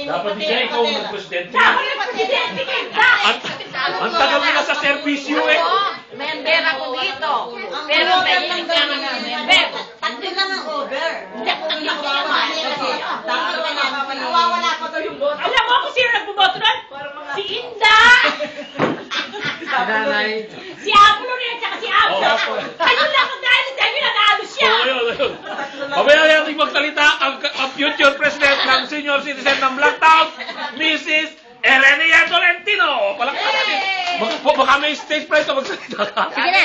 Dapat di siya ikaw ang presidente. Dapat yung presidente ka. Ang tagal mo na sa servisyo eh. Member ako dito. Pero may ka ng member. Tatlo lang ang over. Hindi ako naman. Nawawala ko daw yung boto. Alam mo kung sino nagboboto doon? Si Inda! Si Apollo rin at saka si Apollo. Ayun lang ang dahil nanalo siya. Ayun. Mamaya natin magsalita ang future president ng senior citizen ng Blacktown, Mrs. Erenia Tolentino. Palakpakan natin. Baka may stage prize na magsalita ka. Sige na.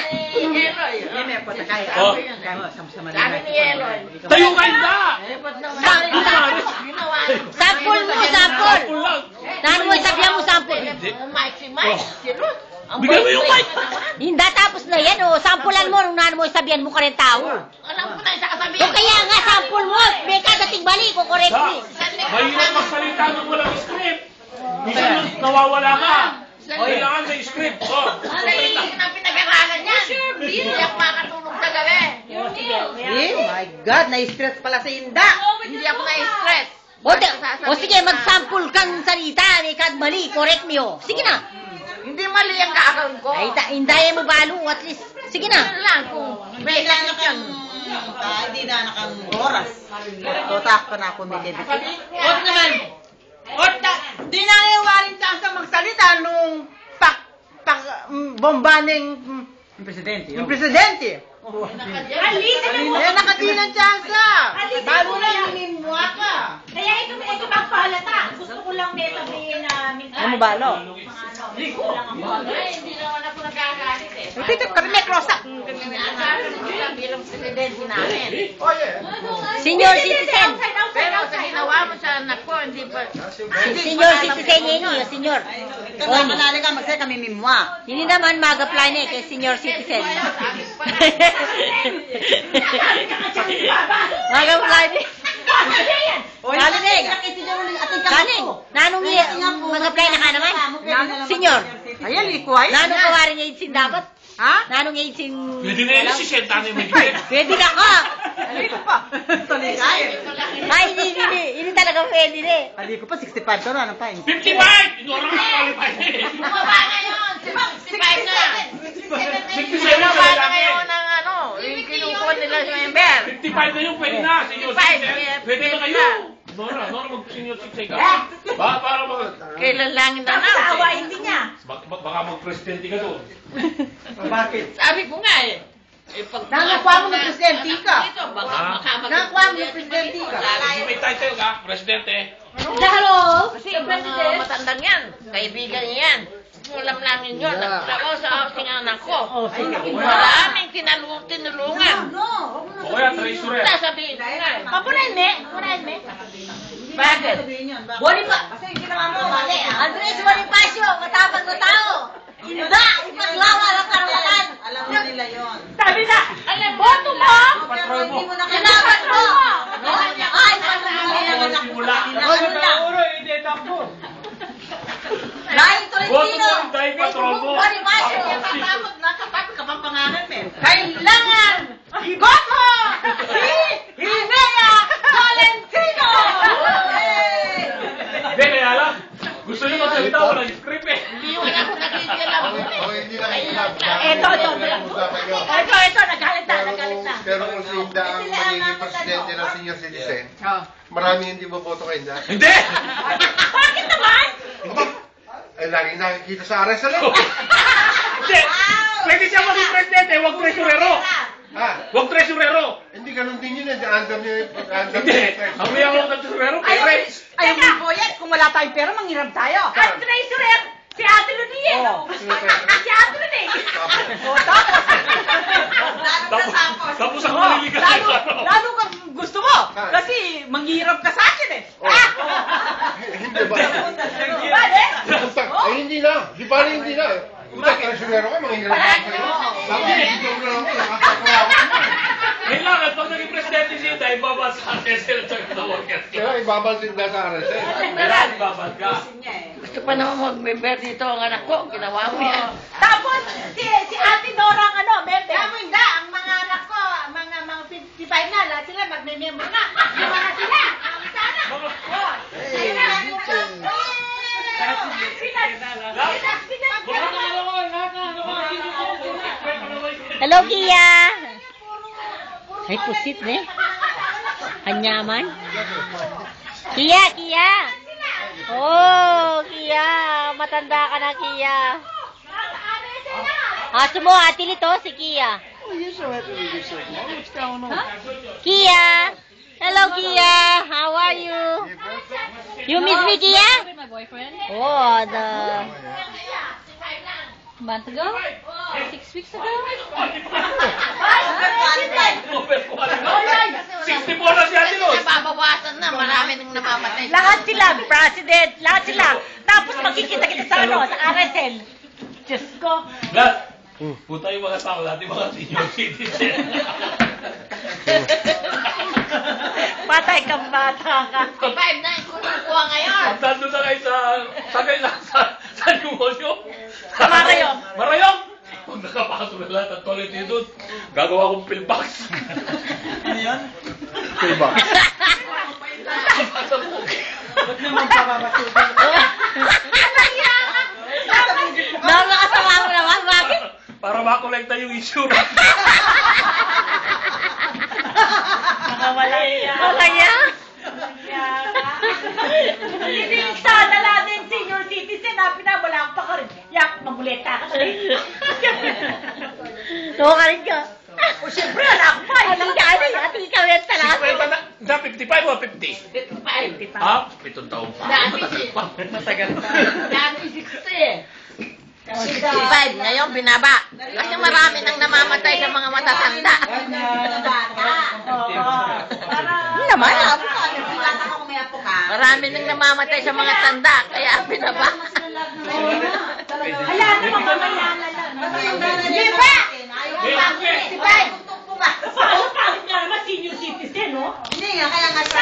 Oh. Sabi ni Eloy. Tayo ka Inda! Sampol mo, sampol. Sample lang. Saan mo isabihan mo sampol? Oh. Bigyan mo yung mic. Hindi, tapos na yan, o. Sampulan mo, nung naan mo isabihan mo ka rin tao. Alam ko na isa kasabihin. O kaya nga, sampul mo. May kadating bali ko, correct me. Mahirap magsalita ng walang script. Minsan nawawala ka. Kailangan may script. Oh. Ay, ang pinag-aralan niya. Hindi ako makatulog sa gabi. Oh my God, na-stress pala si Inda. Hindi ako na-stress. O sige, mag-sample kang salita. May kadmali, correct me, o. Sige na. Hindi mali ang gagawin ko. Ay, hindayan mo balo, at least. Sige na. Yun lang kung may election. Hindi na nakang oras. Totak pa na ako nilibig. Huwag naman. Di na nawarin chance magsalita nung bombaning presidente. Yung presidente. Alisin mo. Nakatilang chance. Bago na yan. minimwa ka. Kaya ito magpahalata. Gusto ko lang may sabihin na minsan. Ano balo? Hindi naman ako nagkakalit eh. Repeat kami may cross up. Bilang presidente namin. Senior citizen. Pero sa ginawa mo sa anak ko, hindi pa. Senior citizen yan niyo, senior. Kaya manali ka magsaya kami minimwa. Hindi naman mag-apply na kay senior citizen. Mag-apply na. Kalinig. Kanin. Nanong niya, mag-apply na ka naman? Senior. Ayan, ikuhay. Nanong kawarin niya itsin dapat? Ha? Nanong niya itsin... Pwede na yun si Senta na yung magiging. Pwede na ka. Hindi pa. Taligay. Ay, hindi talaga pwede na eh. Hindi ko pa, 65 to na. Ano pa? 55! Ino lang ang qualified eh. Bumaba ngayon. 65 na. 67 Bumaba na na lang ngayon eh. ng ano. Yung kinukuha nila sa member. 55 na yung pwede na. Senior 55, citizen. Pwede na kayo. Nora mag-senior citizen ka. Para Kailan lang na na. Awain din niya. baka mag-presidente ka doon. Bakit? Sabi ko nga eh. Nakakuha mo ng presidente ka. Dito, baka Ah. makamatulog. Nakakuha mo ng presidente ka. Kung may title ka, presidente. Hello. Kasi mga matandang yan. Kaibigan niya yan. Ulam namin yun. Nagtrabaho sa housing anak ko. Maraming tinulungan. O kaya, treasurer. Sasabihin ko nga. Papunan me. Bakit? Kasi ginawa mo, mali ah. Andres Bonifacio, matapang na tao. Inda, ipaglawa ng karapatan. Alam mo nila yun. Sabi na, boto mo. Pero hindi mo na Kailangan mo. Ay, Simula. Dahil Boto Tolentino. mo yung dahil patron mo. Bonifacio. Nakatakot ka pang pangalan mo. Kailangan iboto si Rivera Tolentino. Hindi, kaya lang. Gusto niyo magsalita, walang script eh. Hindi mo na ako nakikialam. Hindi na kayo sinabi. Ito, nagalit na. Pero kung si Inda ang magiging presidente ng senior citizen, marami hindi boboto kay Inda. Hindi! Bakit naman? Ay, laging nakikita sa RSL. Hindi! Pwede siya maging presidente, huwag tresurero. Ha? Huwag tresurero. Hindi ganun din yun. Under niyo under Hindi. Ang mayang huwag ng tresurero, pere. Ayaw mo po yan. Kung wala tayong pera, manghiram tayo. Ang treasurer, si Ate Lunien. Si Ate Lunien. Tapos ako maliligas sa ano. Lalo kang gusto mo. Kasi manghirap ka sa akin eh. Hindi ba? Bakit? Ay, hindi na. Di ba hindi na? Puta, tresurero ka, manghihirap ka sa'yo. Sabi, hindi ko na ako. Nakakatawa ako. Kailangan, pag naging presidente siya, dahil babas sa RSL at sa workers. Kaya ibabansin na sa RSL. Kailangan babas ka. Gusto pa naman mag-member dito ang anak ko. Ginawa mo yan. Tapos, si Ate Nora ang member. Kaya mo hindi. Ang mga anak ko, mga 55 na, lahat sila magme-member na. Yung mga sila. Ang sana. Hello, Kia. Ay, pusit, ne? Hanyaman. Kia, Kia. Oh, Kia. Matanda ka na, Kia. Aso mo, ate nito, si Kia. Kia. Hello, Kia. How are you? You miss me, Kia? My boyfriend. Oh, A month ago? 6 weeks ago? 64 na si Ate Luz. Nababawasan na, marami nang namamatay. Lahat sila, President. Lahat sila. Tapos makikita kita sa ano, sa RSL. Diyos ko. Lahat. Puta yung mga tao, lahat yung mga senior citizen. Patay kang bata ka. 5 na yung kukuha ngayon. Ang tando na kayo sa New Holyoke. Sa Marayong. Marayong! Pag nakapasok na lahat ang toilet niyo doon, gagawa kong pillbox. Ano yun? Payback. Ba't naman papapasukin? Nakakasama mo naman, bakit? Para makolekta yung insurance. Nakawala niya. Wala niya? Hindi sana natin senior citizen na pinabala pa ka rin. Yak, mabuleta ka rin. Oo ka rin ka. O siyempre, wala ako pa. Walang gani. At ikaw yan talaga. Sa 55 o 50? 55. Ah, 7 taon pa. Matagal pa. Dati 60. 65, ngayon binaba. Kasi marami nang namamatay sa mga matatanda. Naman, Sila ka kung may apo ka. Marami nang namamatay sa mga tanda, kaya binaba.